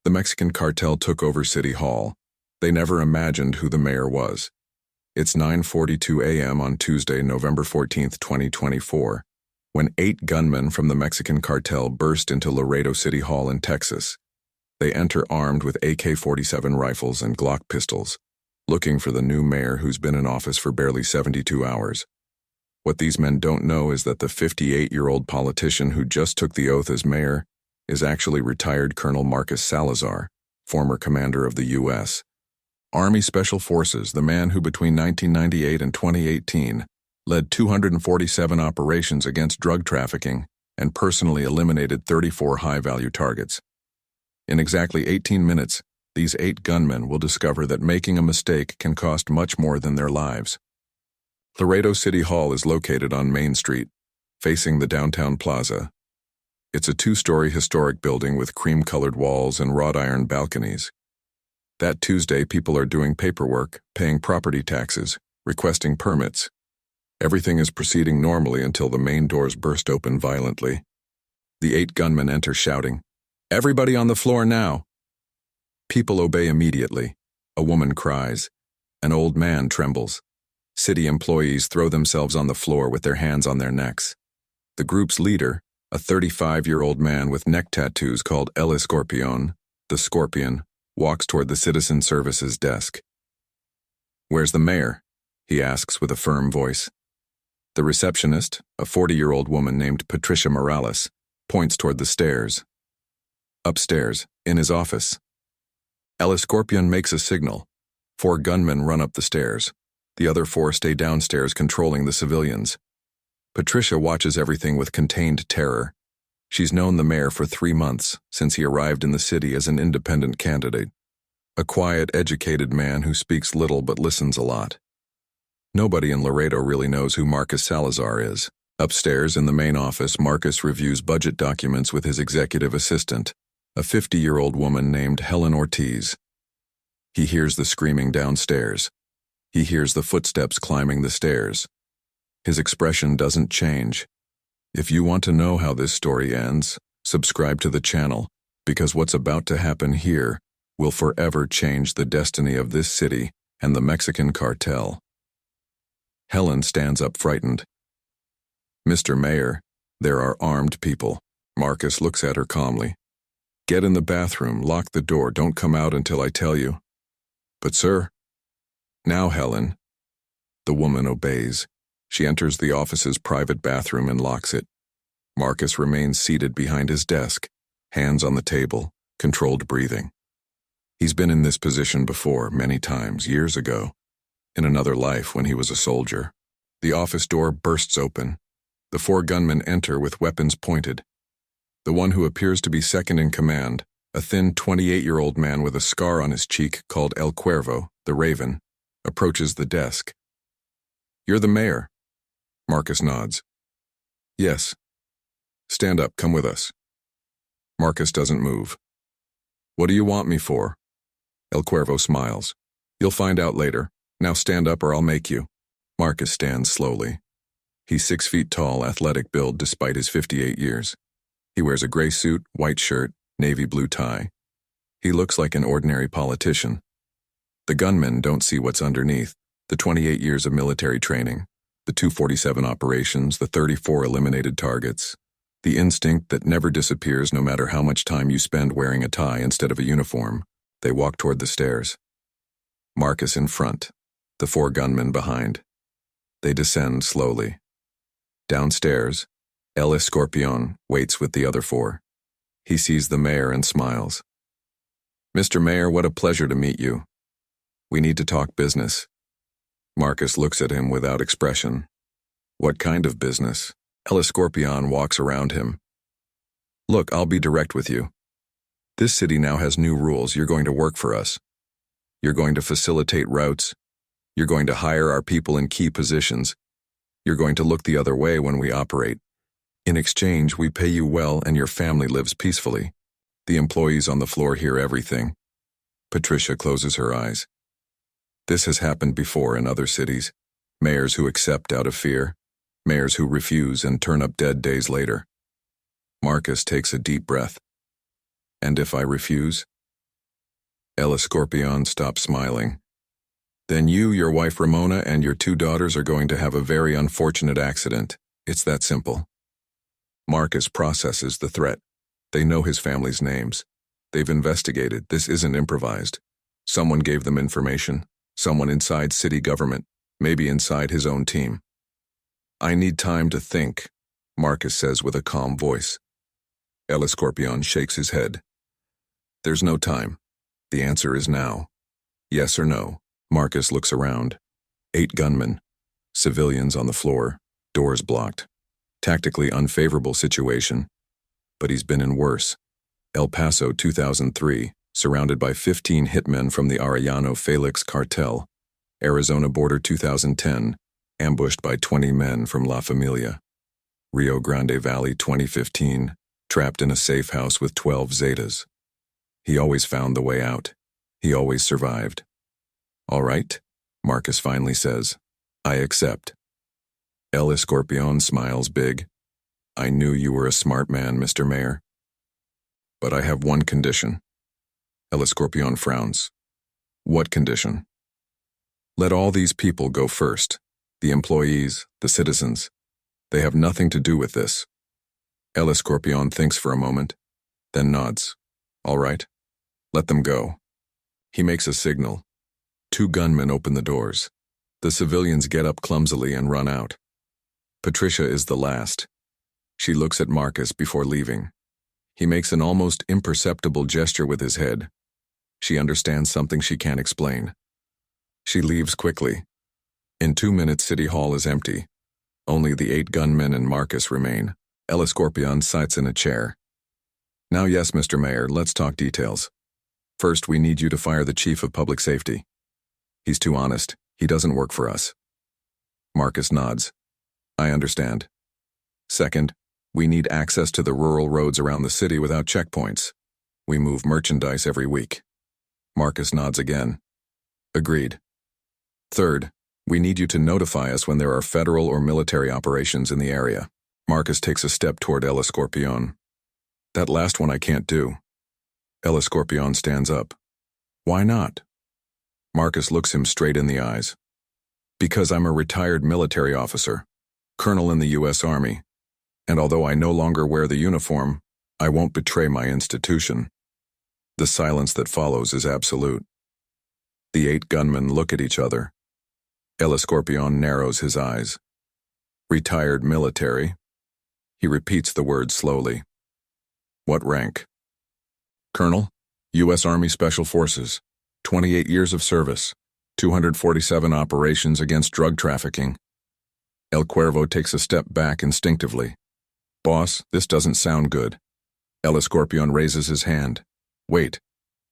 The Mexican cartel took over City Hall. They never imagined who the mayor was. It's 9:42 a.m. on Tuesday, November 14, 2024, when 8 gunmen from the Mexican cartel burst into Laredo City Hall in Texas. They enter armed with AK-47 rifles and Glock pistols, looking for the new mayor who's been in office for barely 72 hours. What these men don't know is that the 58-year-old politician who just took the oath as mayor is actually retired Colonel Marcus Salazar, former commander of the U.S. Army Special Forces, the man who between 1998 and 2018 led 247 operations against drug trafficking and personally eliminated 34 high-value targets. In exactly 18 minutes, these 8 gunmen will discover that making a mistake can cost much more than their lives. Laredo City Hall is located on Main Street, facing the downtown plaza. It's a 2-story historic building with cream-colored walls and wrought iron balconies. That Tuesday, people are doing paperwork, paying property taxes, requesting permits. Everything is proceeding normally until the main doors burst open violently. The 8 gunmen enter shouting, "Everybody on the floor now!" People obey immediately. A woman cries. An old man trembles. City employees throw themselves on the floor with their hands on their necks. The group's leader, a 35-year-old man with neck tattoos called El Escorpión, the Scorpion, walks toward the Citizen Services desk. "Where's the mayor?" he asks with a firm voice. The receptionist, a 40-year-old woman named Patricia Morales, points toward the stairs. Upstairs, in his office. El Escorpión makes a signal. 4 gunmen run up the stairs. The other 4 stay downstairs controlling the civilians. Patricia watches everything with contained terror. She's known the mayor for 3 months, since he arrived in the city as an independent candidate. A quiet, educated man who speaks little but listens a lot. Nobody in Laredo really knows who Marcus Salazar is. Upstairs in the main office, Marcus reviews budget documents with his executive assistant, a 50-year-old woman named Helen Ortiz. He hears the screaming downstairs. He hears the footsteps climbing the stairs. His expression doesn't change. If you want to know how this story ends, subscribe to the channel, because what's about to happen here will forever change the destiny of this city and the Mexican cartel. Helen stands up frightened. "Mr. Mayor, there are armed people." Marcus looks at her calmly. "Get in the bathroom, lock the door, don't come out until I tell you." "But sir." "Now, Helen." The woman obeys. She enters the office's private bathroom and locks it. Marcus remains seated behind his desk, hands on the table, controlled breathing. He's been in this position before, many times, years ago, in another life when he was a soldier. The office door bursts open. The 4 gunmen enter with weapons pointed. The one who appears to be second in command, a thin 28-year-old man with a scar on his cheek called El Cuervo, the Raven, approaches the desk. "You're the mayor." Marcus nods. "Yes." "Stand up, come with us." Marcus doesn't move. "What do you want me for?" El Cuervo smiles. "You'll find out later. Now stand up or I'll make you." Marcus stands slowly. He's 6 feet tall, athletic build despite his 58 years. He wears a gray suit, white shirt, navy blue tie. He looks like an ordinary politician. The gunmen don't see what's underneath: the 28 years of military training, the 247 operations, the 34 eliminated targets, the instinct that never disappears no matter how much time you spend wearing a tie instead of a uniform. They walk toward the stairs. Marcus in front, the 4 gunmen behind. They descend slowly. Downstairs, El Escorpión waits with the other 4. He sees the mayor and smiles. "Mr. Mayor, what a pleasure to meet you. We need to talk business." Marcus looks at him without expression. "What kind of business?" El Escorpión walks around him. "Look, I'll be direct with you. This city now has new rules. You're going to work for us. You're going to facilitate routes. You're going to hire our people in key positions. You're going to look the other way when we operate. In exchange, we pay you well and your family lives peacefully." The employees on the floor hear everything. Patricia closes her eyes. This has happened before in other cities. Mayors who accept out of fear. Mayors who refuse and turn up dead days later. Marcus takes a deep breath. "And if I refuse?" El Escorpion stopped smiling. Then you, your wife Ramona, and your 2 daughters are going to have a very unfortunate accident. It's that simple. Marcus processes the threat. They know his family's names. They've investigated. This isn't improvised. Someone gave them information. Someone inside city government, maybe inside his own team. I need time to think, Marcus says with a calm voice. El Escorpion shakes his head. There's no time. The answer is now. Yes or no? Marcus looks around. 8 gunmen. Civilians on the floor. Doors blocked. Tactically unfavorable situation. But he's been in worse. El Paso 2003, surrounded by 15 hitmen from the Arellano Felix Cartel. Arizona border 2010, ambushed by 20 men from La Familia. Rio Grande Valley 2015, trapped in a safe house with 12 Zetas. He always found the way out. He always survived. All right, Marcus finally says. I accept. El Escorpion smiles big. I knew you were a smart man, Mr. Mayor. But I have one condition. El Escorpion frowns. What condition? Let all these people go first. The employees, the citizens. They have nothing to do with this. El Escorpion thinks for a moment, then nods. All right, let them go. He makes a signal. 2 gunmen open the doors. The civilians get up clumsily and run out. Patricia is the last. She looks at Marcus before leaving. He makes an almost imperceptible gesture with his head. She understands something she can't explain. She leaves quickly. In 2 minutes, City Hall is empty. Only the 8 gunmen and Marcus remain. El Escorpion sits in a chair. Now yes, Mr. Mayor, let's talk details. First, we need you to fire the Chief of Public Safety. He's too honest. He doesn't work for us. Marcus nods. I understand. Second, we need access to the rural roads around the city without checkpoints. We move merchandise every week. Marcus nods again. Agreed. Third, we need you to notify us when there are federal or military operations in the area. Marcus takes a step toward El Escorpion. That last one I can't do. El Escorpion stands up. Why not? Marcus looks him straight in the eyes. Because I'm a retired military officer, colonel in the U.S. Army, and although I no longer wear the uniform, I won't betray my institution. The silence that follows is absolute. The 8 gunmen look at each other. El Escorpion narrows his eyes. Retired military. He repeats the word slowly. What rank? Colonel, U.S. Army Special Forces, 28 years of service, 247 operations against drug trafficking. El Cuervo takes a step back instinctively. Boss, this doesn't sound good. El Escorpion raises his hand. Wait.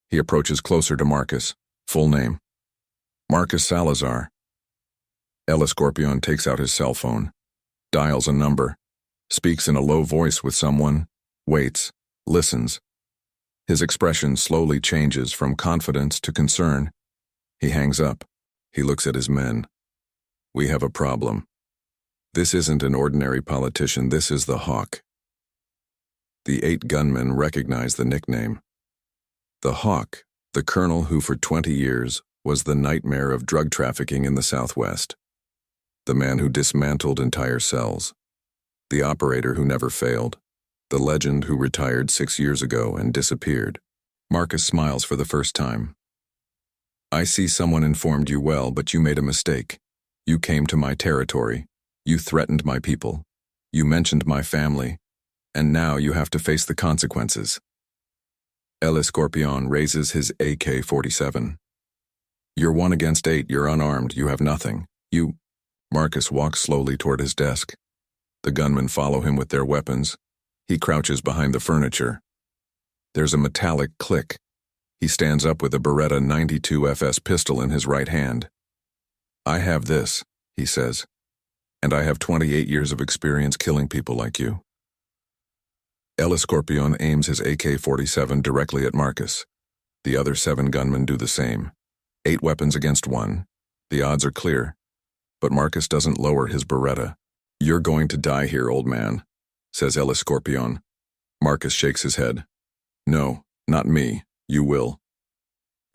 He approaches closer to Marcus. Full name. Marcus Salazar. El Escorpion takes out his cell phone. Dials a number. Speaks in a low voice with someone. Waits. Listens. His expression slowly changes from confidence to concern. He hangs up. He looks at his men. We have a problem. This isn't an ordinary politician, this is the Hawk. The 8 gunmen recognize the nickname. The Hawk, the colonel who for 20 years was the nightmare of drug trafficking in the Southwest. The man who dismantled entire cells. The operator who never failed. The legend who retired 6 years ago and disappeared. Marcus smiles for the first time. I see someone informed you well, but you made a mistake. You came to my territory. You threatened my people. You mentioned my family. And now you have to face the consequences. El Escorpion raises his AK-47. You're 1 against 8, you're unarmed, you have nothing. Marcus walks slowly toward his desk. The gunmen follow him with their weapons. He crouches behind the furniture. There's a metallic click. He stands up with a Beretta 92 FS pistol in his right hand. I have this, he says, and I have 28 years of experience killing people like you. El Escorpion aims his AK-47 directly at Marcus. The other 7 gunmen do the same. 8 weapons against 1. The odds are clear. But Marcus doesn't lower his Beretta. You're going to die here, old man, says El Escorpion. Marcus shakes his head. No, not me. You will.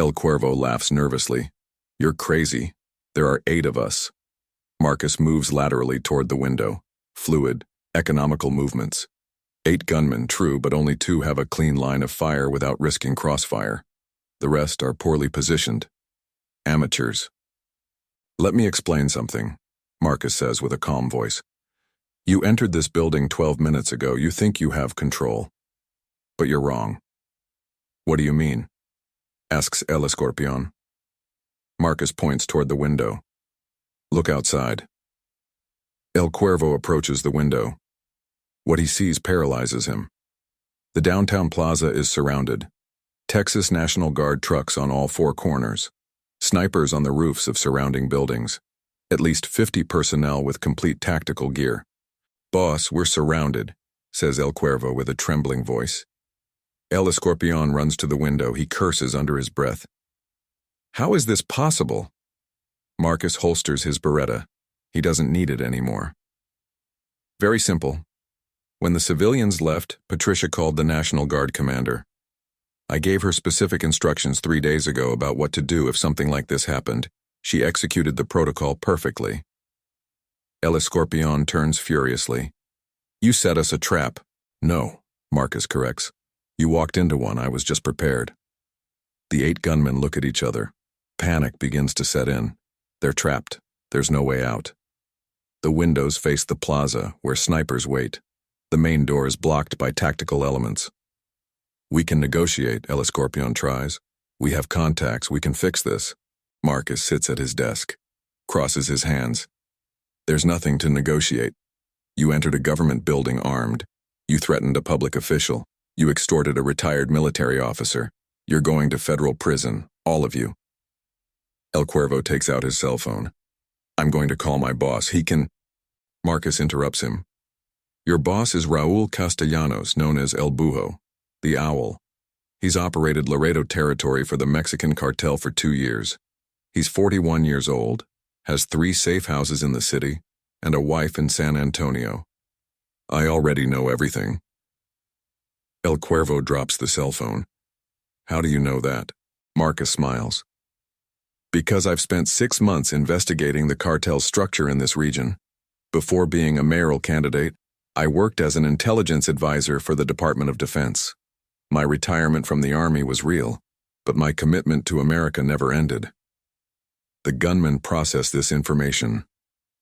El Cuervo laughs nervously. You're crazy. There are 8 of us. Marcus moves laterally toward the window. Fluid, economical movements. 8 gunmen, true, but only 2 have a clean line of fire without risking crossfire. The rest are poorly positioned. Amateurs. Let me explain something, Marcus says with a calm voice. You entered this building 12 minutes ago. You think you have control. But you're wrong. What do you mean? Asks El Escorpión. Marcus points toward the window. Look outside. El Cuervo approaches the window. What he sees paralyzes him. The downtown plaza is surrounded. Texas National Guard trucks on all 4 corners. Snipers on the roofs of surrounding buildings. At least 50 personnel with complete tactical gear. Boss, we're surrounded, says El Cuervo with a trembling voice. El Escorpión runs to the window. He curses under his breath. How is this possible? Marcus holsters his Beretta. He doesn't need it anymore. Very simple. When the civilians left, Patricia called the National Guard commander. I gave her specific instructions 3 days ago about what to do if something like this happened. She executed the protocol perfectly. El Escorpión turns furiously. You set us a trap. No, Marcus corrects. You walked into one. I was just prepared. The 8 gunmen look at each other. Panic begins to set in. They're trapped. There's no way out. The windows face the plaza, where snipers wait. The main door is blocked by tactical elements. We can negotiate, El Escorpión tries. We have contacts. We can fix this. Marcus sits at his desk, crosses his hands. There's nothing to negotiate. You entered a government building armed. You threatened a public official. You extorted a retired military officer. You're going to federal prison, all of you. El Cuervo takes out his cell phone. I'm going to call my boss. He can... Marcus interrupts him. Your boss is Raúl Castellanos, known as El Bujo, the Owl. He's operated Laredo territory for the Mexican cartel for 2 years. He's 41 years old, has 3 safe houses in the city, and a wife in San Antonio. I already know everything. El Cuervo drops the cell phone. How do you know that? Marcus smiles. Because I've spent 6 months investigating the cartel's structure in this region. Before being a mayoral candidate, I worked as an intelligence advisor for the Department of Defense. My retirement from the Army was real, but my commitment to America never ended. The gunmen process this information.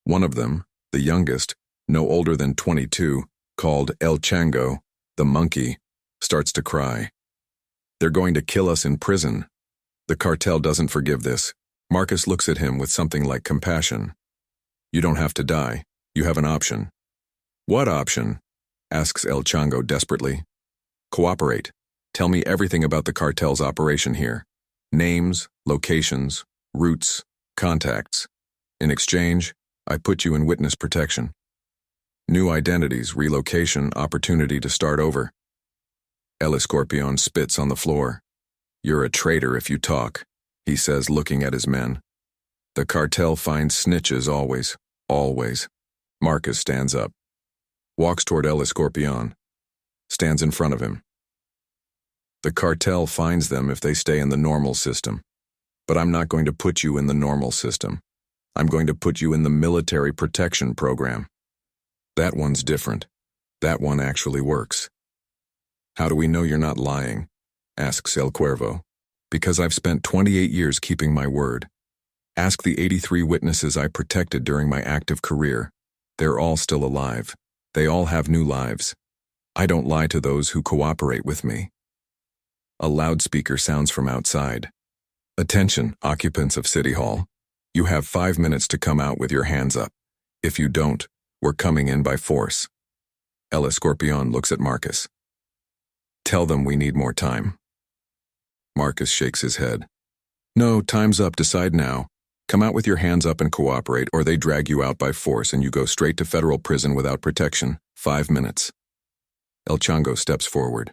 One of them, the youngest, no older than 22, called El Chango, the monkey, starts to cry. They're going to kill us in prison. The cartel doesn't forgive this. Marcus looks at him with something like compassion. You don't have to die. You have an option. What option? Asks El Chango desperately. Cooperate. Tell me everything about the cartel's operation here. Names, locations, routes, contacts. In exchange, I put you in witness protection. New identities, relocation, opportunity to start over. El Escorpión spits on the floor. You're a traitor if you talk, he says, looking at his men. The cartel finds snitches always, always. Marcus stands up. Walks toward El Escorpión. Stands in front of him. The cartel finds them if they stay in the normal system. But I'm not going to put you in the normal system. I'm going to put you in the military protection program. That one's different. That one actually works. How do we know you're not lying? Asks El Cuervo. Because I've spent 28 years keeping my word. Ask the 83 witnesses I protected during my active career. They're all still alive. They all have new lives. I don't lie to those who cooperate with me. A loudspeaker sounds from outside. Attention, occupants of City Hall. You have 5 minutes to come out with your hands up. If you don't, we're coming in by force. El Escorpión looks at Marcus. Tell them we need more time. Marcus shakes his head. No, time's up. Decide now. Come out with your hands up and cooperate, or they drag you out by force and you go straight to federal prison without protection. 5 minutes. El Chango steps forward.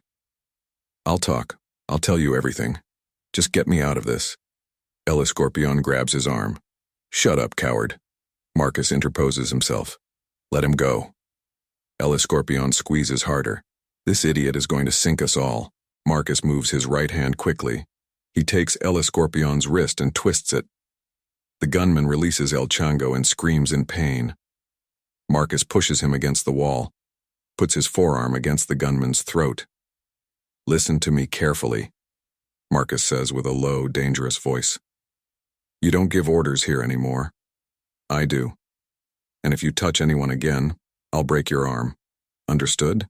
I'll talk. I'll tell you everything. Just get me out of this. El Escorpión grabs his arm. Shut up, coward. Marcus interposes himself. Let him go. El Escorpión squeezes harder. This idiot is going to sink us all. Marcus moves his right hand quickly. He takes El Escorpion's wrist and twists it. The gunman releases El Chango and screams in pain. Marcus pushes him against the wall, puts his forearm against the gunman's throat. "Listen to me carefully," Marcus says with a low, dangerous voice. "You don't give orders here anymore. I do. And if you touch anyone again, I'll break your arm. Understood?"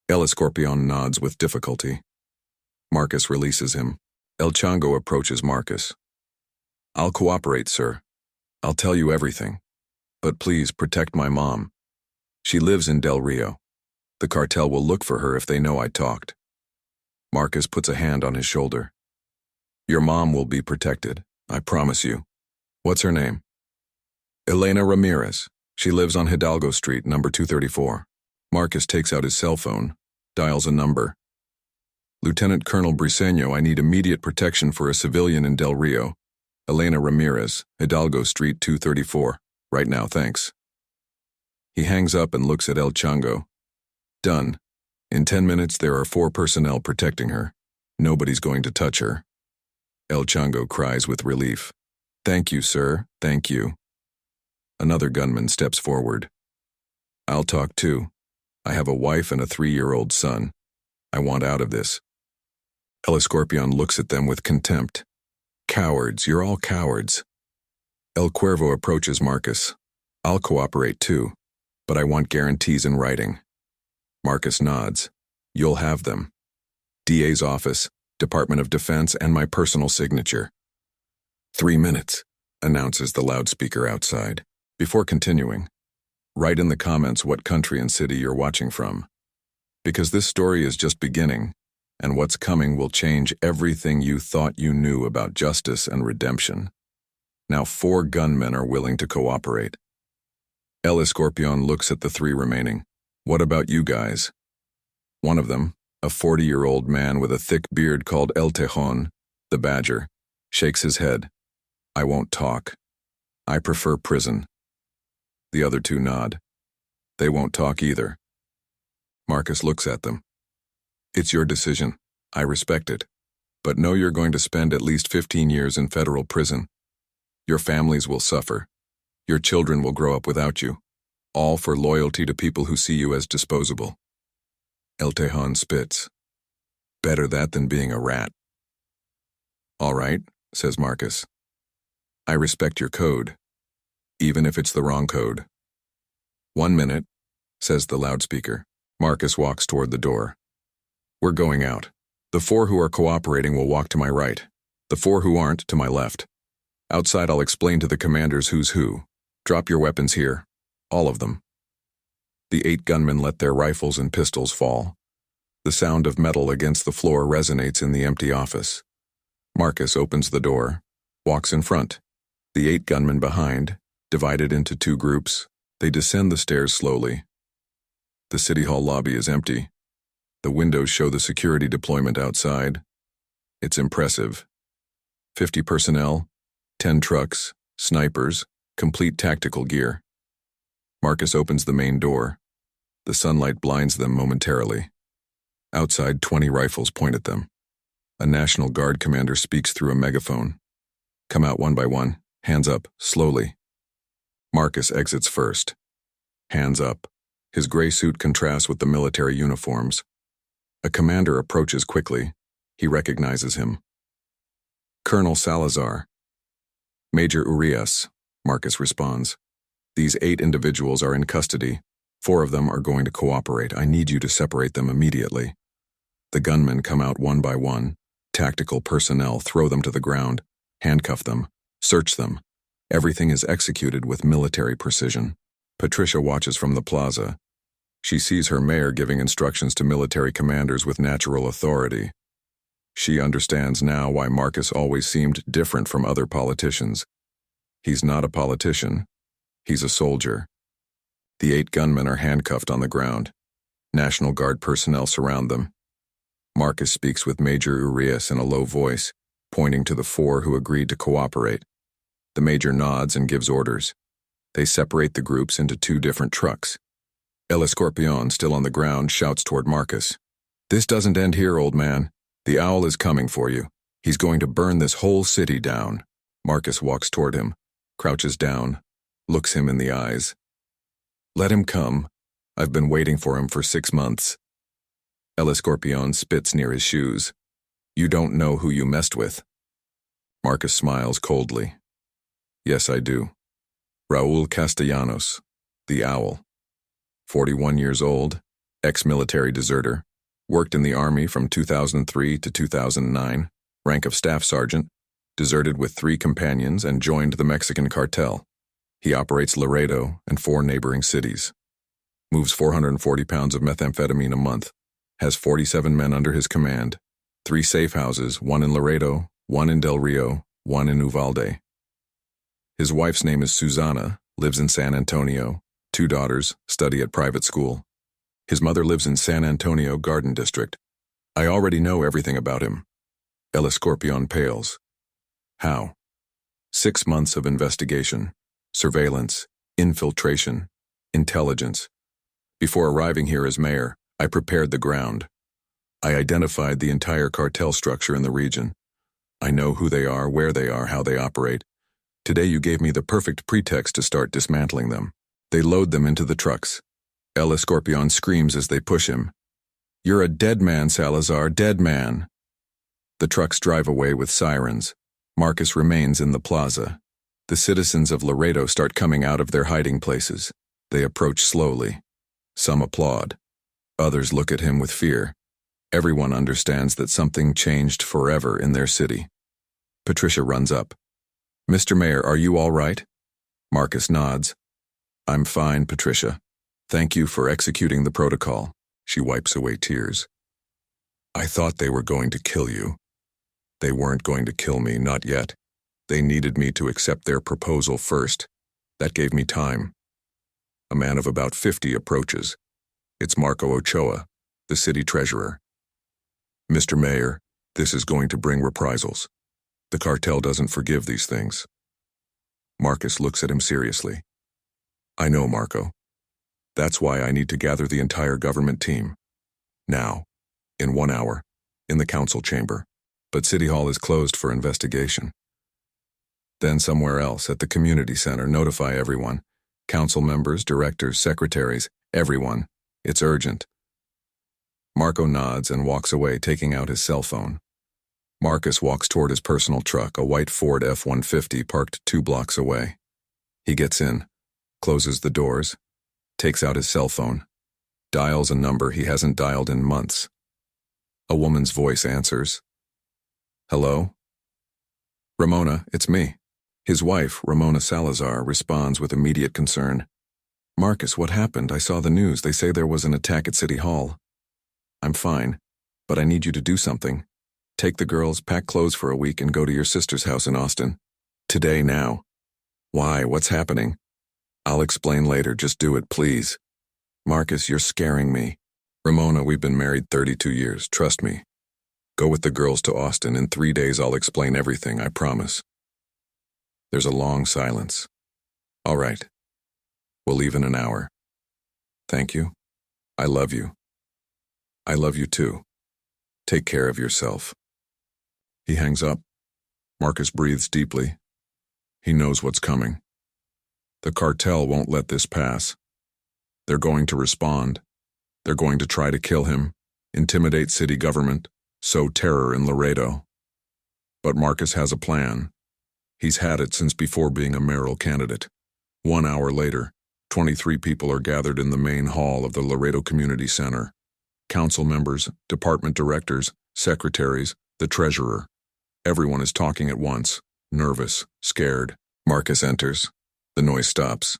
El Escorpion nods with difficulty. Marcus releases him. El Chango approaches Marcus. "I'll cooperate, sir. I'll tell you everything. But please protect my mom. She lives in Del Rio. The cartel will look for her if they know I talked." Marcus puts a hand on his shoulder. "Your mom will be protected, I promise you. What's her name?" "Elena Ramirez. She lives on Hidalgo Street, number 234. Marcus takes out his cell phone, dials a number. "Lieutenant Colonel Briseño, I need immediate protection for a civilian in Del Rio. Elena Ramirez, Hidalgo Street 234. Right now, thanks." He hangs up and looks at El Chango. "Done. In 10 minutes there are 4 personnel protecting her. Nobody's going to touch her." El Chango cries with relief. "Thank you, sir, thank you." Another gunman steps forward. "I'll talk too. I have a wife and a 3-year-old son. I want out of this." El Escorpion looks at them with contempt. "Cowards, you're all cowards." El Cuervo approaches Marcus. "I'll cooperate too, but I want guarantees in writing." Marcus nods. "You'll have them. DA's office, Department of Defense, and my personal signature." 3 minutes, announces the loudspeaker outside. Before continuing, write in the comments what country and city you're watching from. Because this story is just beginning, and what's coming will change everything you thought you knew about justice and redemption. Now 4 gunmen are willing to cooperate. El Escorpion looks at the 3 remaining. "What about you guys?" One of them, a 40-year-old man with a thick beard called El Tejon, the Badger, shakes his head. "I won't talk. I prefer prison." The other 2 nod. They won't talk either. Marcus looks at them. "It's your decision. I respect it. But know you're going to spend at least 15 years in federal prison. Your families will suffer. Your children will grow up without you. All for loyalty to people who see you as disposable." El Tejon spits. "Better that than being a rat." "All right," says Marcus. "I respect your code, even if it's the wrong code." 1 minute, says the loudspeaker. Marcus walks toward the door. "We're going out. The 4 who are cooperating will walk to my right. The 4 who aren't, to my left. Outside I'll explain to the commanders who's who. Drop your weapons here. All of them." The 8 gunmen let their rifles and pistols fall. The sound of metal against the floor resonates in the empty office. Marcus opens the door, walks in front. The 8 gunmen behind, divided into 2 groups, they descend the stairs slowly. The City Hall lobby is empty. The windows show the security deployment outside. It's impressive. 50 personnel, 10 trucks, snipers, complete tactical gear. Marcus opens the main door. The sunlight blinds them momentarily. Outside, 20 rifles point at them. A National Guard commander speaks through a megaphone. "Come out one by one, hands up, slowly." Marcus exits first. Hands up. His gray suit contrasts with the military uniforms. A commander approaches quickly. He recognizes him. "Colonel Salazar." "Major Urias," Marcus responds. "These 8 individuals are in custody. 4 of them are going to cooperate. I need you to separate them immediately." The gunmen come out one by one. Tactical personnel throw them to the ground, handcuff them, search them. Everything is executed with military precision. Patricia watches from the plaza. She sees her mayor giving instructions to military commanders with natural authority. She understands now why Marcus always seemed different from other politicians. He's not a politician. He's a soldier. The 8 gunmen are handcuffed on the ground. National Guard personnel surround them. Marcus speaks with Major Urias in a low voice, pointing to the 4 who agreed to cooperate. The major nods and gives orders. They separate the groups into 2 different trucks. El Escorpion, still on the ground, shouts toward Marcus. "This doesn't end here, old man. The owl is coming for you. He's going to burn this whole city down. Marcus walks toward him, crouches down, looks him in the eyes. Let him come. I've been waiting for him for 6 months. El Escorpión spits near his shoes. You don't know who you messed with. Marcus smiles coldly. Yes, I do. Raúl Castellanos, the owl. 41 years old, ex-military deserter, worked in the army from 2003 to 2009, rank of staff sergeant, deserted with 3 companions and joined the Mexican cartel. He operates Laredo and 4 neighboring cities. Moves 440 pounds of methamphetamine a month, has 47 men under his command, 3 safe houses, 1 in Laredo, 1 in Del Rio, 1 in Uvalde. His wife's name is Susana, lives in San Antonio, 2 daughters, study at private school. His mother lives in San Antonio Garden District. I already know everything about him. El Escorpión pales. How? 6 months of investigation, surveillance, infiltration, intelligence. Before arriving here as mayor, I prepared the ground. I identified the entire cartel structure in the region. I know who they are, where they are, how they operate. Today you gave me the perfect pretext to start dismantling them. They load them into the trucks. El Escorpión screams as they push him. You're a dead man, Salazar, dead man. The trucks drive away with sirens. Marcus remains in the plaza. The citizens of Laredo start coming out of their hiding places. They approach slowly. Some applaud. Others look at him with fear. Everyone understands that something changed forever in their city. Patricia runs up. Mr. Mayor, are you all right? Marcus nods. I'm fine, Patricia. Thank you for executing the protocol. She wipes away tears. I thought they were going to kill you. They weren't going to kill me, not yet. They needed me to accept their proposal first. That gave me time. A man of about 50 approaches. It's Marco Ochoa, the city treasurer. Mr. Mayor, this is going to bring reprisals. The cartel doesn't forgive these things. Marcus looks at him seriously. I know, Marco. That's why I need to gather the entire government team. Now, in 1 hour, in the council chamber. But City Hall is closed for investigation. Then somewhere else, at the community center, notify everyone. Council members, directors, secretaries, everyone. It's urgent. Marco nods and walks away, taking out his cell phone. Marcus walks toward his personal truck, a white Ford F-150 parked 2 blocks away. He gets in, closes the doors, takes out his cell phone, dials a number he hasn't dialed in months. A woman's voice answers. Hello? Ramona, it's me. His wife, Ramona Salazar, responds with immediate concern. Marcus, what happened? I saw the news. They say there was an attack at City Hall. I'm fine, but I need you to do something. Take the girls, pack clothes for a week, and go to your sister's house in Austin. Today, now. Why? What's happening? I'll explain later. Just do it, please. Marcus, you're scaring me. Ramona, we've been married 32 years. Trust me. Go with the girls to Austin. In 3 days, I'll explain everything, I promise. There's a long silence. All right. We'll leave in an hour. Thank you. I love you. I love you too. Take care of yourself. He hangs up. Marcus breathes deeply. He knows what's coming. The cartel won't let this pass. They're going to respond. They're going to try to kill him, intimidate city government, sow terror in Laredo. But Marcus has a plan. He's had it since before being a mayoral candidate. 1 hour later, 23 people are gathered in the main hall of the Laredo Community Center. Council members, department directors, secretaries, the treasurer. Everyone is talking at once, nervous, scared. Marcus enters. The noise stops.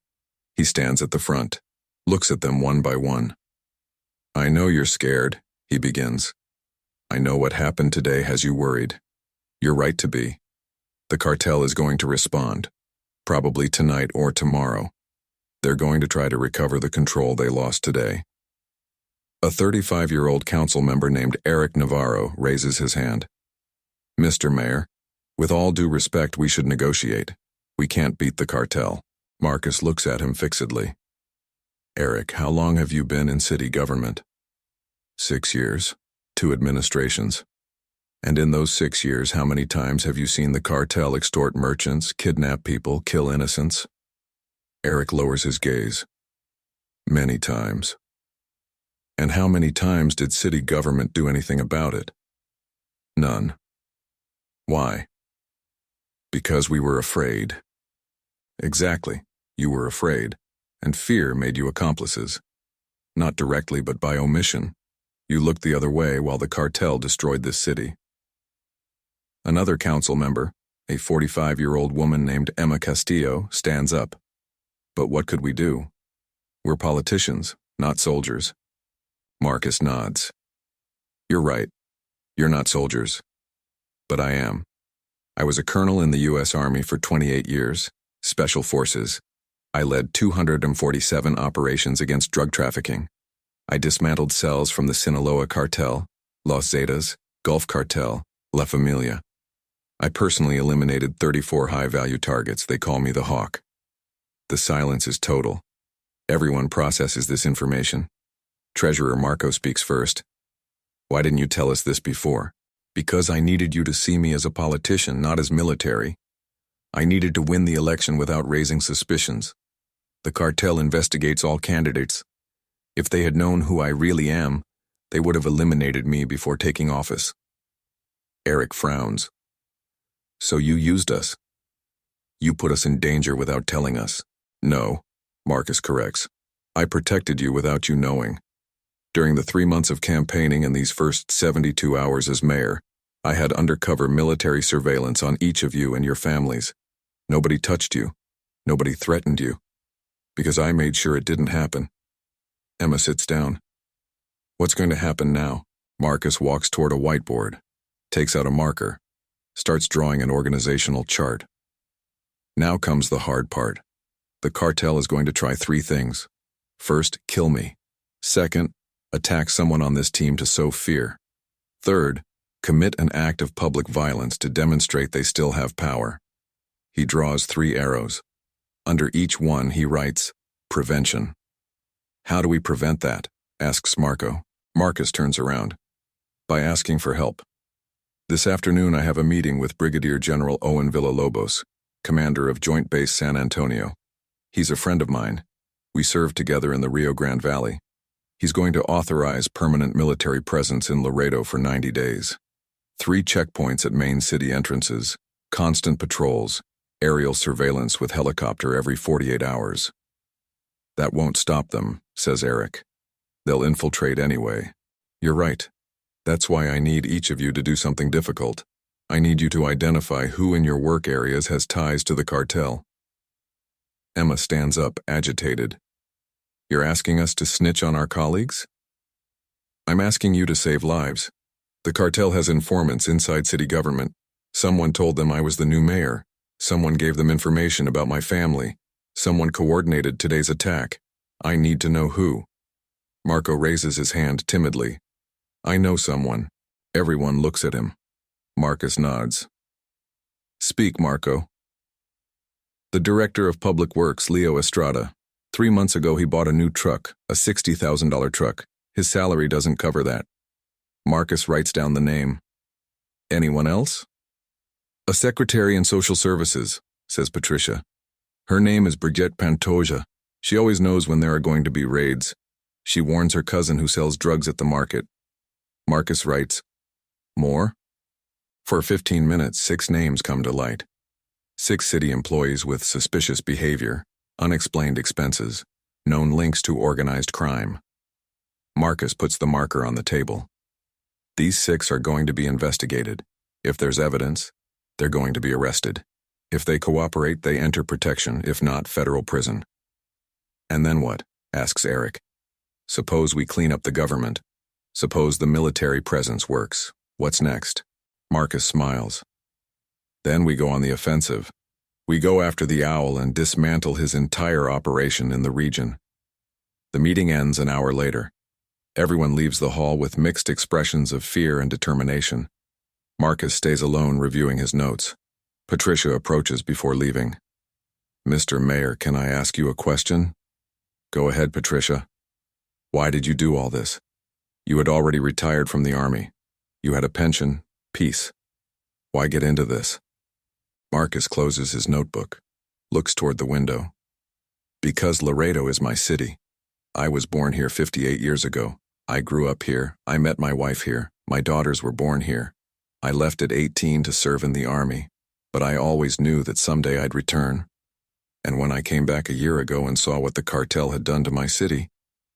He stands at the front, looks at them one by one. I know you're scared, he begins. I know what happened today has you worried. You're right to be. The cartel is going to respond, probably tonight or tomorrow. They're going to try to recover the control they lost today. A 35-year-old council member named Eric Navarro raises his hand. Mr. Mayor, with all due respect, we should negotiate. We can't beat the cartel. Marcus looks at him fixedly. Eric, how long have you been in city government? 6 years, 2 administrations. And in those 6 years, how many times have you seen the cartel extort merchants, kidnap people, kill innocents? Eric lowers his gaze. Many times. And how many times did city government do anything about it? None. Why? Because we were afraid. Exactly. You were afraid, and fear made you accomplices. Not directly, but by omission. You looked the other way while the cartel destroyed this city. Another council member, a 45-year-old woman named Emma Castillo, stands up. But what could we do? We're politicians, not soldiers. Marcus nods. You're right. You're not soldiers. But I am. I was a colonel in the U.S. Army for 28 years, Special Forces. I led 247 operations against drug trafficking. I dismantled cells from the Sinaloa Cartel, Los Zetas, Gulf Cartel, La Familia. I personally eliminated 34 high-value targets. They call me the Hawk. The silence is total. Everyone processes this information. Treasurer Marco speaks first. Why didn't you tell us this before? Because I needed you to see me as a politician, not as military. I needed to win the election without raising suspicions. The cartel investigates all candidates. If they had known who I really am, they would have eliminated me before taking office. Eric frowns. So you used us. You put us in danger without telling us. No, Marcus corrects. I protected you without you knowing. During the 3 months of campaigning and these first 72 hours as mayor, I had undercover military surveillance on each of you and your families. Nobody touched you. Nobody threatened you. Because I made sure it didn't happen. Emma sits down. What's going to happen now? Marcus walks toward a whiteboard, takes out a marker, starts drawing an organizational chart. Now comes the hard part. The cartel is going to try 3 things. First, kill me. Second, attack someone on this team to sow fear. Third, commit an act of public violence to demonstrate they still have power. He draws 3 arrows. Under each one, he writes, prevention. How do we prevent that? Asks Marco. Marcus turns around. By asking for help. This afternoon I have a meeting with Brigadier General Owen Villalobos, commander of Joint Base San Antonio. He's a friend of mine. We served together in the Rio Grande Valley. He's going to authorize permanent military presence in Laredo for 90 days. 3 checkpoints at main city entrances, constant patrols, aerial surveillance with helicopter every 48 hours. That won't stop them, says Eric. They'll infiltrate anyway. You're right. That's why I need each of you to do something difficult. I need you to identify who in your work areas has ties to the cartel. Emma stands up, agitated. You're asking us to snitch on our colleagues? I'm asking you to save lives. The cartel has informants inside city government. Someone told them I was the new mayor. Someone gave them information about my family. Someone coordinated today's attack. I need to know who. Marco raises his hand timidly. I know someone. Everyone looks at him. Marcus nods. Speak, Marco. The director of public works, Leo Estrada. 3 months ago he bought a new truck, a $60,000 truck. His salary doesn't cover that. Marcus writes down the name. Anyone else? A secretary in social services, says Patricia. Her name is Brigitte Pantoja. She always knows when there are going to be raids. She warns her cousin who sells drugs at the market. Marcus writes, more? For 15 minutes, 6 names come to light. 6 city employees with suspicious behavior, unexplained expenses, known links to organized crime. Marcus puts the marker on the table. These 6 are going to be investigated. If there's evidence, they're going to be arrested. If they cooperate, they enter protection, if not, federal prison. And then what? Asks Eric. Suppose we clean up the government. Suppose the military presence works. What's next? Marcus smiles. Then we go on the offensive. We go after the owl and dismantle his entire operation in the region. The meeting ends an hour later. Everyone leaves the hall with mixed expressions of fear and determination. Marcus stays alone reviewing his notes. Patricia approaches before leaving. Mr. Mayor, can I ask you a question? Go ahead, Patricia. Why did you do all this? You had already retired from the army. You had a pension. Peace. Why get into this? Marcus closes his notebook, looks toward the window. Because Laredo is my city. I was born here 58 years ago. I grew up here. I met my wife here. My daughters were born here. I left at 18 to serve in the army, but I always knew that someday I'd return. And when I came back a year ago and saw what the cartel had done to my city,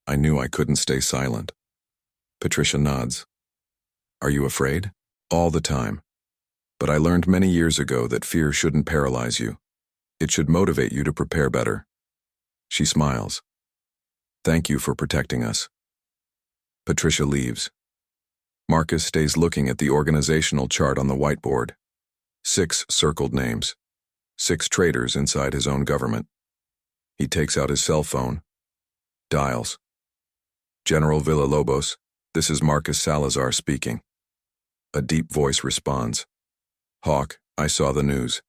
I knew I couldn't stay silent. Patricia nods. Are you afraid? All the time. But I learned many years ago that fear shouldn't paralyze you. It should motivate you to prepare better. She smiles. Thank you for protecting us. Patricia leaves. Marcus stays looking at the organizational chart on the whiteboard. 6 circled names. 6 traitors inside his own government. He takes out his cell phone. Dials. General Villalobos, this is Marcus Salazar speaking. A deep voice responds. Hawk, I saw the news.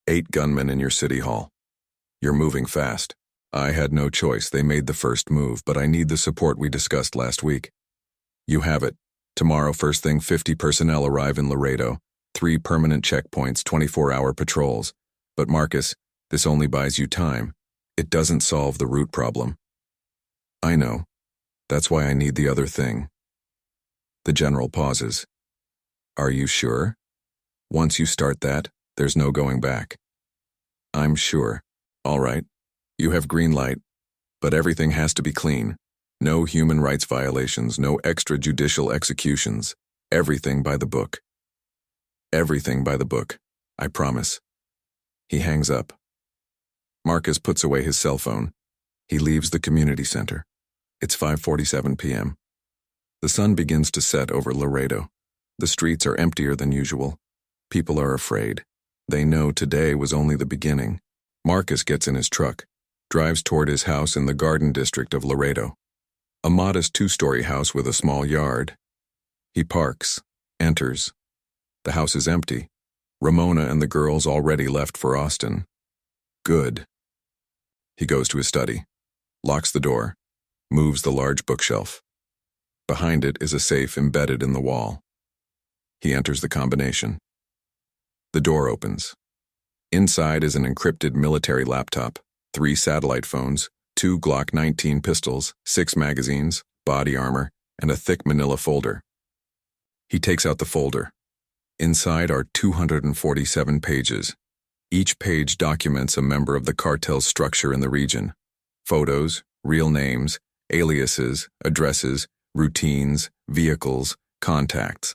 8 gunmen in your city hall. You're moving fast. I had no choice. They made the first move, but I need the support we discussed last week. You have it. Tomorrow, first thing, 50 personnel arrive in Laredo. 3 permanent checkpoints, 24-hour patrols. But Marcus, this only buys you time. It doesn't solve the root problem. I know. That's why I need the other thing. The general pauses. Are you sure? Once you start that, there's no going back. I'm sure. All right. You have green light, but everything has to be clean. No human rights violations, no extrajudicial executions. Everything by the book. Everything by the book. I promise. He hangs up. Marcus puts away his cell phone. He leaves the community center. It's 5:47 p.m. The sun begins to set over Laredo. The streets are emptier than usual. People are afraid. They know today was only the beginning. Marcus gets in his truck, drives toward his house in the Garden District of Laredo. A modest 2-story house with a small yard. He parks, enters. The house is empty. Ramona and the girls already left for Austin. Good. He goes to his study, locks the door, moves the large bookshelf. Behind it is a safe embedded in the wall. He enters the combination. The door opens. Inside is an encrypted military laptop, 3 satellite phones, 2 Glock 19 pistols, 6 magazines, body armor, and a thick manila folder. He takes out the folder. Inside are 247 pages. Each page documents a member of the cartel's structure in the region. Photos, real names, aliases, addresses, routines, vehicles, contacts.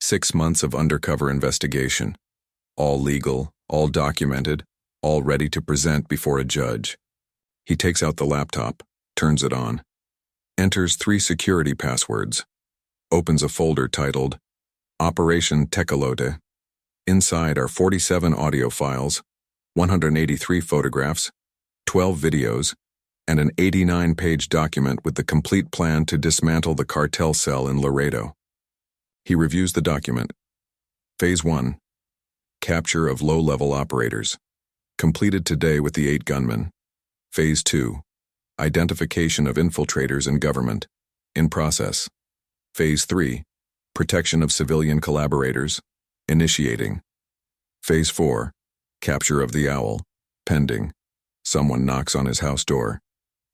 6 months of undercover investigation. All legal, all documented, all ready to present before a judge. He takes out the laptop, turns it on, enters 3 security passwords, opens a folder titled Operation Tecolote. Inside are 47 audio files, 183 photographs, 12 videos, and an 89-page document with the complete plan to dismantle the cartel cell in Laredo. He reviews the document. Phase 1. Capture of low-level operators. Completed today with the 8 gunmen. Phase 2. Identification of infiltrators in government. In process. Phase 3. Protection of civilian collaborators. Initiating. Phase 4. Capture of the owl. Pending. Someone knocks on his house door.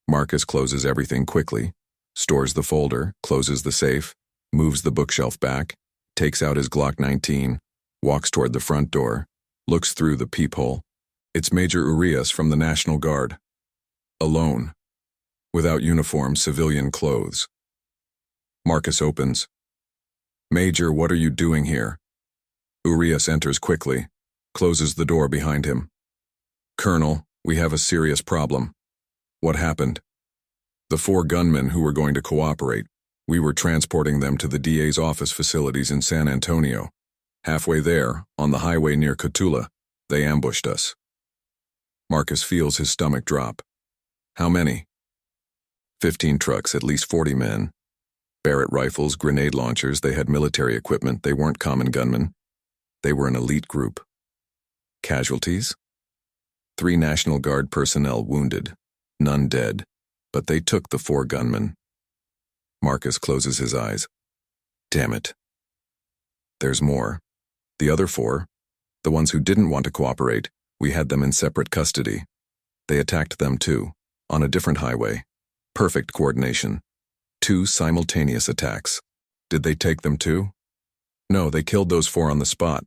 Marcus closes everything quickly, stores the folder, closes the safe, moves the bookshelf back, takes out his Glock 19, walks toward the front door, looks through the peephole. It's Major Urias from the National Guard. Alone. Without uniform, civilian clothes. Marcus opens. Major, what are you doing here? Urias enters quickly, closes the door behind him. Colonel, we have a serious problem. What happened? The 4 gunmen who were going to cooperate. We were transporting them to the DA's office facilities in San Antonio. Halfway there, on the highway near Cotula, they ambushed us. Marcus feels his stomach drop. How many? 15 trucks, at least 40 men. Barrett rifles, grenade launchers, they had military equipment, they weren't common gunmen. They were an elite group. Casualties? 3 National Guard personnel wounded, none dead, but they took the 4 gunmen. Marcus closes his eyes. Damn it. There's more. The other four, the ones who didn't want to cooperate, we had them in separate custody. They attacked them too, on a different highway. Perfect coordination. 2 simultaneous attacks. Did they take them too? No, they killed those 4 on the spot.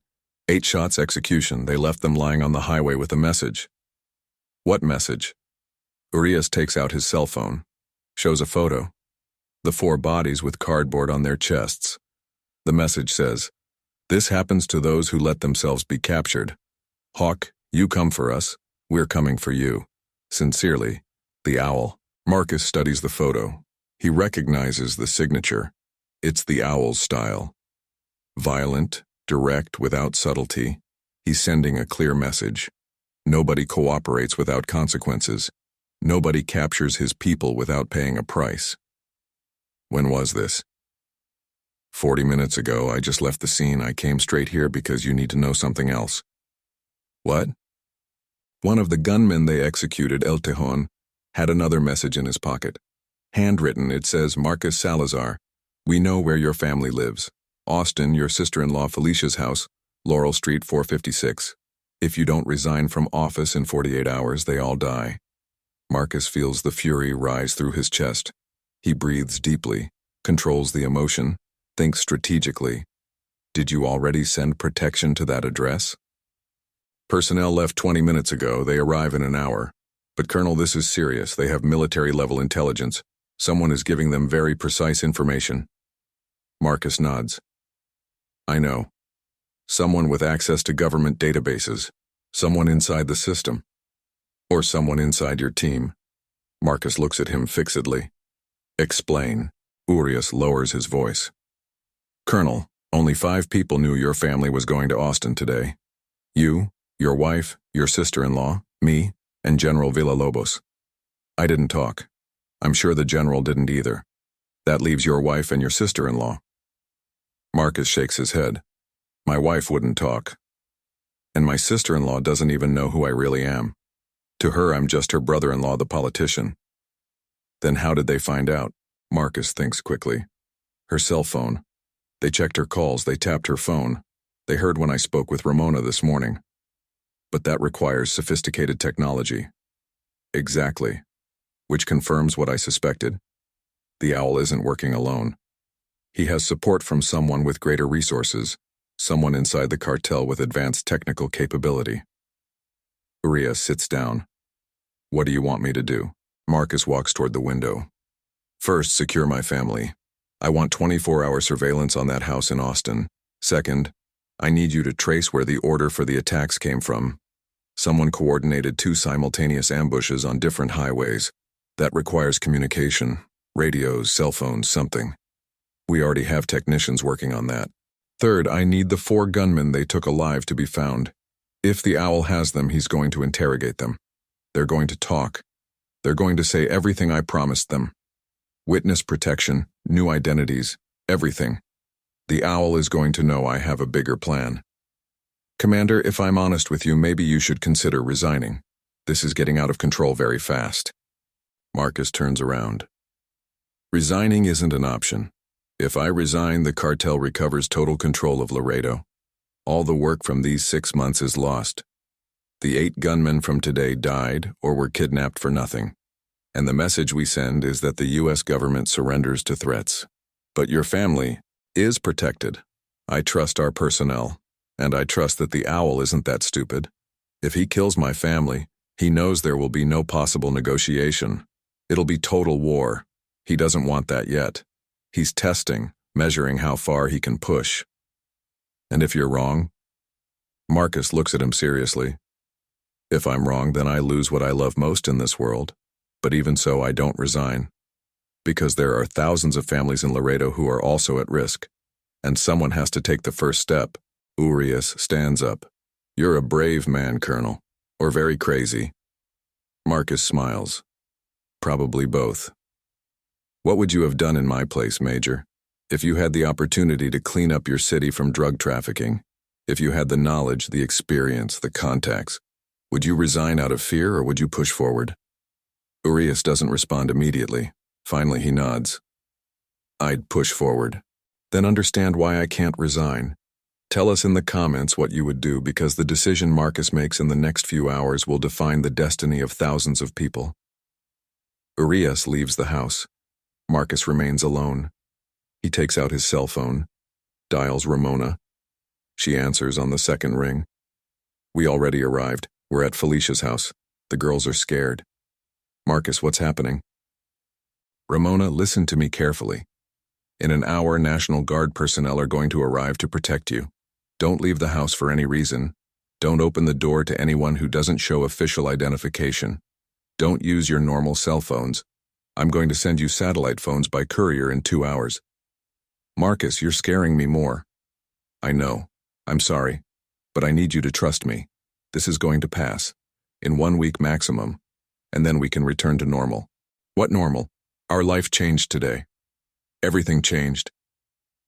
8 shots execution. They left them lying on the highway with a message. What message? Urias takes out his cell phone. Shows a photo. The 4 bodies with cardboard on their chests. The message says, "This happens to those who let themselves be captured. Hawk, you come for us. We're coming for you. Sincerely, the Owl." Marcus studies the photo. He recognizes the signature. It's the Owl's style. Violent, direct, without subtlety. He's sending a clear message. Nobody cooperates without consequences. Nobody captures his people without paying a price. When was this? 40 minutes ago. I just left the scene. I came straight here because you need to know something else. What? One of the gunmen they executed, El Tejon, had another message in his pocket. Handwritten, it says, "Marcus Salazar, we know where your family lives. Austin, your sister-in-law Felicia's house, Laurel Street 456. If you don't resign from office in 48 hours, they all die." Marcus feels the fury rise through his chest. He breathes deeply, controls the emotion, thinks strategically. Did you already send protection to that address? Personnel left 20 minutes ago. They arrive in an hour. But Colonel, this is serious. They have military-level intelligence. Someone is giving them very precise information. Marcus nods. I know. Someone with access to government databases. Someone inside the system. Or someone inside your team. Marcus looks at him fixedly. Explain. Urias lowers his voice. Colonel, only 5 people knew your family was going to Austin today. You, your wife, your sister-in-law, me, and General Villalobos. I didn't talk. I'm sure the general didn't either. That leaves your wife and your sister-in-law. Marcus shakes his head. My wife wouldn't talk. And my sister-in-law doesn't even know who I really am. To her, I'm just her brother-in-law, the politician. Then how did they find out? Marcus thinks quickly. Her cell phone. They checked her calls, they tapped her phone. They heard when I spoke with Ramona this morning. But that requires sophisticated technology. Exactly. Which confirms what I suspected. The Owl isn't working alone. He has support from someone with greater resources, someone inside the cartel with advanced technical capability. Urias sits down. What do you want me to do? Marcus walks toward the window. First, secure my family. I want 24-hour surveillance on that house in Austin. Second, I need you to trace where the order for the attacks came from. Someone coordinated 2 simultaneous ambushes on different highways. That requires communication, radios, cell phones, something. We already have technicians working on that. Third, I need the 4 gunmen they took alive to be found. If the Owl has them, he's going to interrogate them. They're going to talk. They're going to say everything I promised them. Witness protection, new identities, everything. The Owl is going to know I have a bigger plan. Commander, if I'm honest with you, maybe you should consider resigning. This is getting out of control very fast. Marcus turns around. Resigning isn't an option. If I resign, the cartel recovers total control of Laredo. All the work from these 6 months is lost. The 8 gunmen from today died or were kidnapped for nothing. And the message we send is that the U.S. government surrenders to threats. But your family is protected. I trust our personnel, and I trust that the Owl isn't that stupid. If he kills my family, he knows there will be no possible negotiation. It'll be total war. He doesn't want that yet. He's testing, measuring how far he can push. And if you're wrong? Marcus looks at him seriously. If I'm wrong, then I lose what I love most in this world. But even so, I don't resign. Because there are thousands of families in Laredo who are also at risk. And someone has to take the first step. Urias stands up. You're a brave man, Colonel. Or very crazy. Marcus smiles. Probably both. What would you have done in my place, Major? If you had the opportunity to clean up your city from drug trafficking, if you had the knowledge, the experience, the contacts, would you resign out of fear or would you push forward? Urias doesn't respond immediately. Finally, he nods. I'd push forward. Then understand why I can't resign. Tell us in the comments what you would do because the decision Marcus makes in the next few hours will define the destiny of thousands of people. Urias leaves the house. Marcus remains alone. He takes out his cell phone, dials Ramona. She answers on the second ring. We already arrived. We're at Felicia's house. The girls are scared. Marcus, what's happening? Ramona, listen to me carefully. In an hour, National Guard personnel are going to arrive to protect you. Don't leave the house for any reason. Don't open the door to anyone who doesn't show official identification. Don't use your normal cell phones. I'm going to send you satellite phones by courier in 2 hours. Marcus, you're scaring me more. I know. I'm sorry. But I need you to trust me. This is going to pass. In 1 week maximum. And then we can return to normal. What normal? Our life changed today. Everything changed.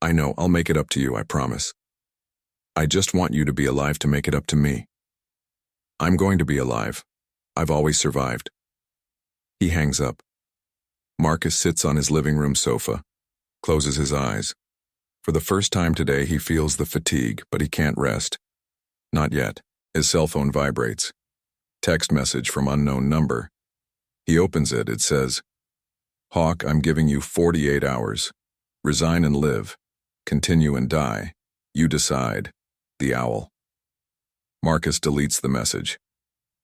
I know, I'll make it up to you, I promise. I just want you to be alive to make it up to me. I'm going to be alive. I've always survived. He hangs up. Marcus sits on his living room sofa, closes his eyes. For the first time today, he feels the fatigue, but he can't rest. Not yet. His cell phone vibrates. Text message from unknown number. He opens it. It says, Hawk, I'm giving you 48 hours. Resign and live. Continue and die. You decide. The Owl. Marcus deletes the message.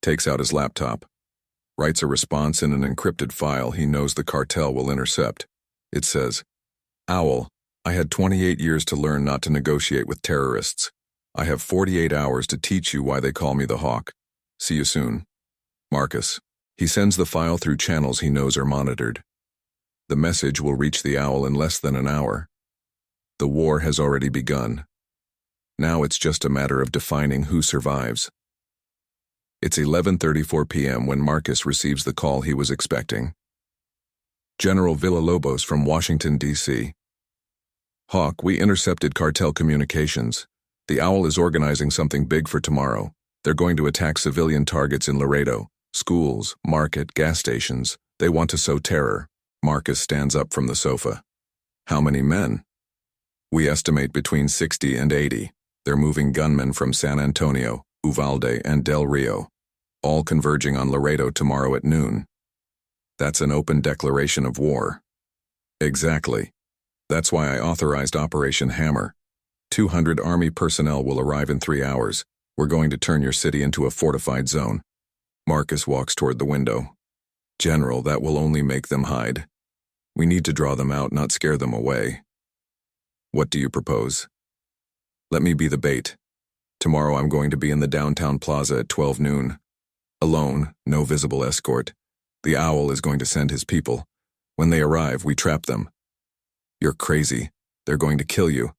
Takes out his laptop. Writes a response in an encrypted file he knows the cartel will intercept. It says, Owl, I had 28 years to learn not to negotiate with terrorists. I have 48 hours to teach you why they call me the Hawk. See you soon. Marcus. He sends the file through channels he knows are monitored. The message will reach the Owl in less than an hour. The war has already begun. Now it's just a matter of defining who survives. It's 11:34 p.m. when Marcus receives the call he was expecting. General Villalobos from Washington, D.C. Hawk, we intercepted cartel communications. The Owl is organizing something big for tomorrow. They're going to attack civilian targets in Laredo, schools, market, gas stations. They want to sow terror. Marcus stands up from the sofa. How many men? We estimate between 60 and 80. They're moving gunmen from San Antonio, Uvalde, and Del Rio, all converging on Laredo tomorrow at noon. That's an open declaration of war. Exactly. That's why I authorized Operation Hammer. 200 Army personnel will arrive in 3 hours. We're going to turn your city into a fortified zone. Marcus walks toward the window. General, that will only make them hide. We need to draw them out, not scare them away. What do you propose? Let me be the bait. Tomorrow I'm going to be in the downtown plaza at 12 noon. Alone, no visible escort. The Owl is going to send his people. When they arrive, we trap them. You're crazy. They're going to kill you.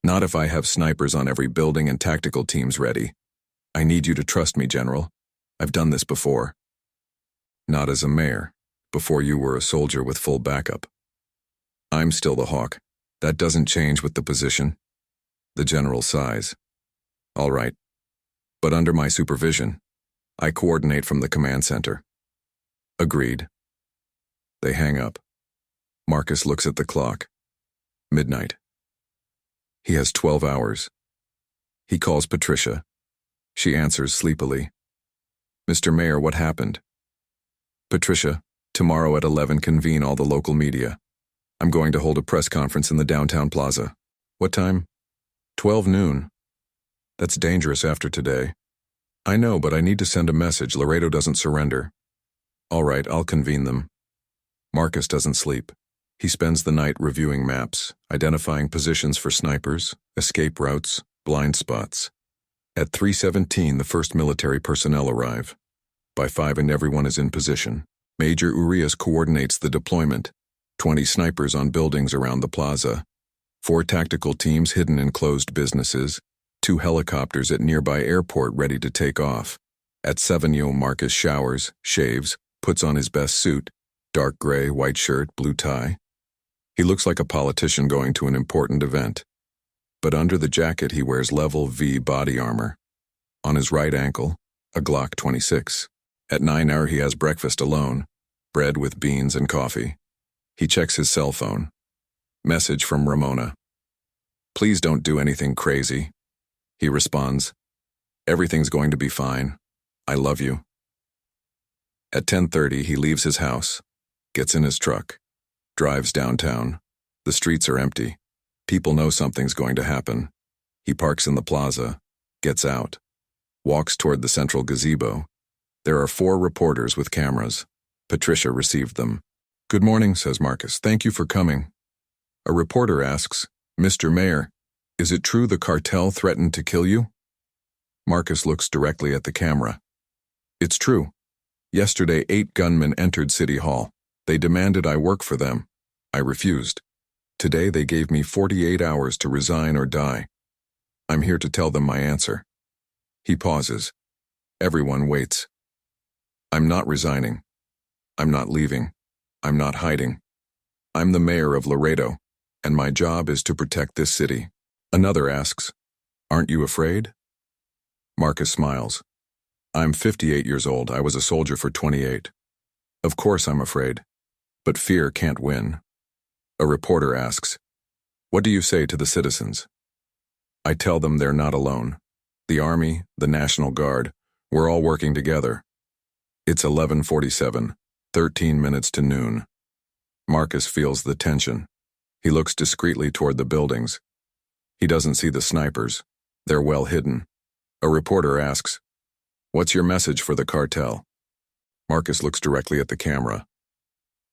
Not if I have snipers on every building and tactical teams ready. I need you to trust me, General. I've done this before. Not as a mayor. Before you were a soldier with full backup. I'm still the Hawk. That doesn't change with the position. The general sighs. All right. But under my supervision. I coordinate from the command center. Agreed. They hang up. Marcus looks at the clock. Midnight. He has 12 hours. He calls Patricia. She answers sleepily. Mr. Mayor, what happened? Patricia, tomorrow at 11 convene all the local media. I'm going to hold a press conference in the downtown plaza. What time? 12 noon. That's dangerous after today. I know, but I need to send a message. Laredo doesn't surrender. All right, I'll convene them. Marcus doesn't sleep. He spends the night reviewing maps, identifying positions for snipers, escape routes, blind spots. At 3:17, the first military personnel arrive. By 5 and everyone is in position. Major Urias coordinates the deployment. 20 snipers on buildings around the plaza. 4 tactical teams hidden in closed businesses. 2 helicopters at nearby airport ready to take off. At 7, Marcus showers, shaves, puts on his best suit, dark gray, white shirt, blue tie. He looks like a politician going to an important event. But under the jacket he wears level V body armor. On his right ankle, a Glock 26. At 9 hour he has breakfast alone, bread with beans and coffee. He checks his cell phone. Message from Ramona. Please don't do anything crazy. He responds, everything's going to be fine. I love you. At 10:30, he leaves his house, gets in his truck, drives downtown. The streets are empty. People know something's going to happen. He parks in the plaza, gets out, walks toward the central gazebo. There are 4 reporters with cameras. Patricia received them. Good morning, says Marcus. Thank you for coming. A reporter asks, Mr. Mayor, is it true the cartel threatened to kill you? Marcus looks directly at the camera. It's true. Yesterday, 8 gunmen entered City Hall. They demanded I work for them. I refused. Today they gave me 48 hours to resign or die. I'm here to tell them my answer. He pauses. Everyone waits. I'm not resigning. I'm not leaving. I'm not hiding. I'm the mayor of Laredo, and my job is to protect this city. Another asks, aren't you afraid? Marcus smiles. I'm 58 years old. I was a soldier for 28. Of course I'm afraid. But fear can't win. A reporter asks, what do you say to the citizens? I tell them they're not alone. The Army, the National Guard, we're all working together. It's 11:47, 13 minutes to noon. Marcus feels the tension. He looks discreetly toward the buildings. He doesn't see the snipers. They're well hidden. A reporter asks, what's your message for the cartel? Marcus looks directly at the camera.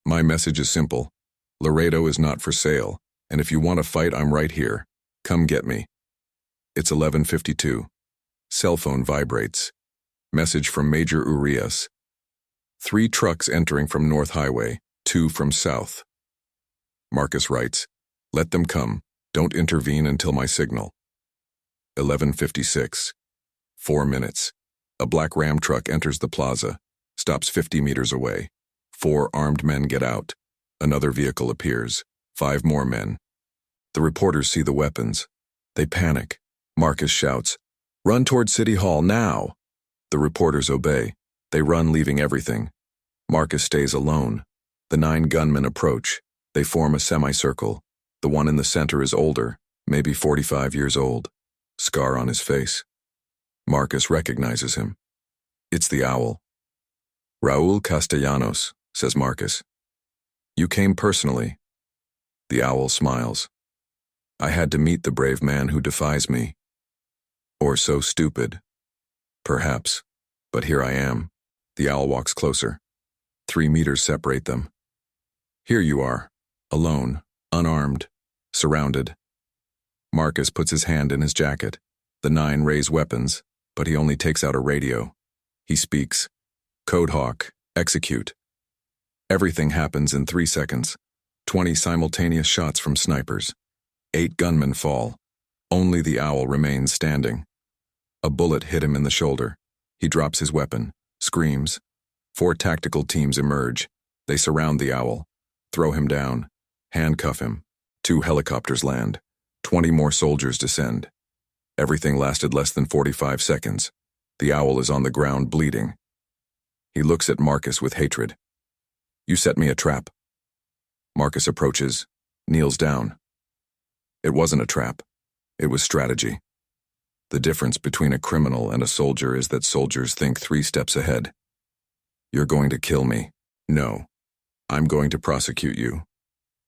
My message is simple. Laredo is not for sale, and if you want to fight, I'm right here. Come get me. It's 11:52. Cell phone vibrates. Message from Major Urias. 3 trucks entering from North Highway, 2 from South. Marcus writes, let them come. Don't intervene until my signal. 11:56. 4 minutes. A black Ram truck enters the plaza, stops 50 meters away. 4 armed men get out. Another vehicle appears. 5 more men. The reporters see the weapons. They panic. Marcus shouts, run toward City Hall now. The reporters obey. They run, leaving everything. Marcus stays alone. The 9 gunmen approach. They form a semicircle. The one in the center is older, maybe 45 years old. Scar on his face. Marcus recognizes him. It's the owl. Raul Castellanos, says Marcus. You came personally. The owl smiles. I had to meet the brave man who defies me. Or so stupid. Perhaps. But here I am. The owl walks closer. 3 meters separate them. Here you are, alone, unarmed, surrounded. Marcus puts his hand in his jacket. The 9 raise weapons, but he only takes out a radio. He speaks. Code Hawk, execute. Everything happens in 3 seconds. 20 simultaneous shots from snipers. 8 gunmen fall. Only the owl remains standing. A bullet hit him in the shoulder. He drops his weapon, screams. 4 tactical teams emerge. They surround the owl, throw him down, handcuff him. 2 helicopters land. 20 more soldiers descend. Everything lasted less than 45 seconds. The owl is on the ground bleeding. He looks at Marcus with hatred. You set me a trap. Marcus approaches, kneels down. It wasn't a trap. It was strategy. The difference between a criminal and a soldier is that soldiers think 3 steps ahead. You're going to kill me. No. I'm going to prosecute you.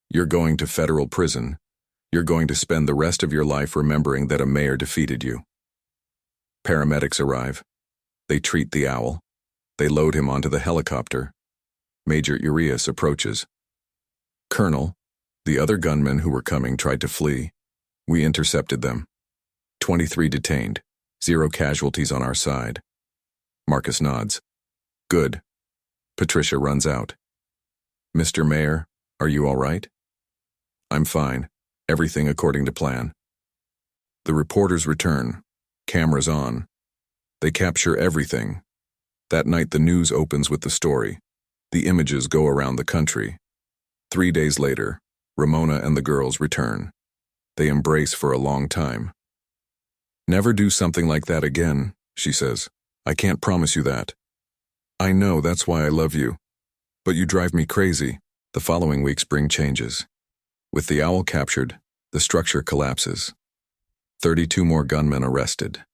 You're going to federal prison. You're going to spend the rest of your life remembering that a mayor defeated you. Paramedics arrive. They treat the owl. They load him onto the helicopter. Major Urias approaches. Colonel, the other gunmen who were coming tried to flee. We intercepted them. 23 detained. 0 casualties on our side. Marcus nods. Good. Patricia runs out. Mr. Mayor, are you all right? I'm fine. Everything according to plan. The reporters return. Cameras on. They capture everything. That night the news opens with the story. The images go around the country. 3 days later, Ramona and the girls return. They embrace for a long time. Never do something like that again, she says. I can't promise you that. I know, that's why I love you. But you drive me crazy. The following weeks bring changes. With the owl captured, the structure collapses. 32 more gunmen arrested.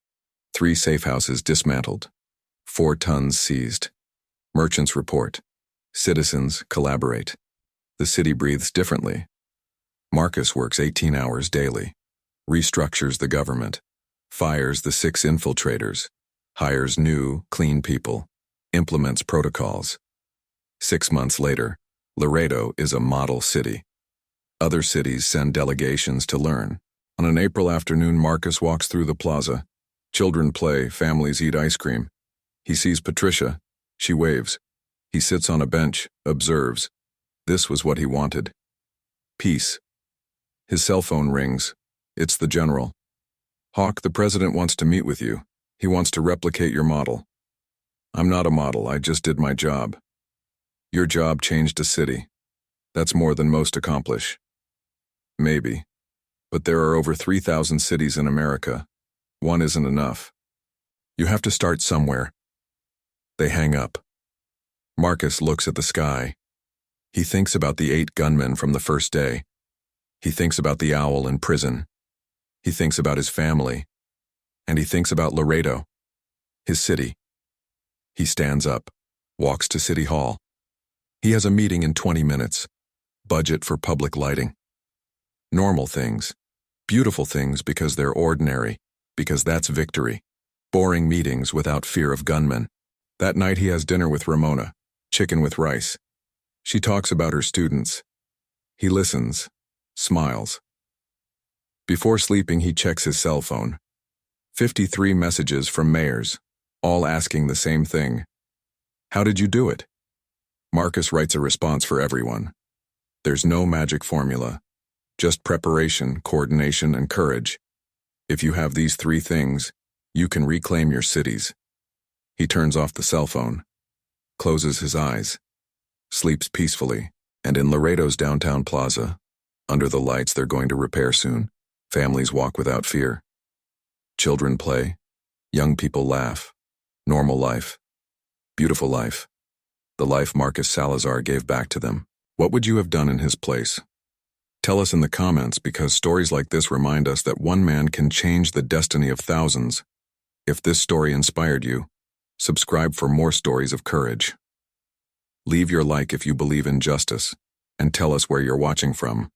3 safe houses dismantled. 4 tons seized. Merchants report. Citizens collaborate. The city breathes differently. Marcus works 18 hours daily, restructures the government, fires the 6 infiltrators, hires new, clean people, implements protocols. 6 months later, Laredo is a model city. Other cities send delegations to learn. On an April afternoon, Marcus walks through the plaza. Children play, families eat ice cream. He sees Patricia. She waves. He sits on a bench, observes. This was what he wanted. Peace. His cell phone rings. It's the general. Hawk, the president wants to meet with you. He wants to replicate your model. I'm not a model, I just did my job. Your job changed a city. That's more than most accomplish. Maybe. But there are over 3,000 cities in America. One isn't enough. You have to start somewhere. They hang up. Marcus looks at the sky. He thinks about the 8 gunmen from the first day. He thinks about the owl in prison. He thinks about his family. And he thinks about Laredo, his city. He stands up, walks to City Hall. He has a meeting in 20 minutes. Budget for public lighting. Normal things. Beautiful things because they're ordinary, because that's victory. Boring meetings without fear of gunmen. That night he has dinner with Ramona, chicken with rice. She talks about her students. He listens, smiles. Before sleeping, he checks his cell phone. 53 messages from mayors, all asking the same thing. How did you do it? Marcus writes a response for everyone. There's no magic formula, just preparation, coordination, and courage. If you have these 3 things, you can reclaim your cities. He turns off the cell phone, closes his eyes, sleeps peacefully, and in Laredo's downtown plaza, under the lights they're going to repair soon, families walk without fear. Children play, young people laugh. Normal life. Beautiful life. The life Marcus Salazar gave back to them. What would you have done in his place? Tell us in the comments, because stories like this remind us that one man can change the destiny of thousands. If this story inspired you, subscribe for more stories of courage. Leave your like if you believe in justice, and tell us where you're watching from.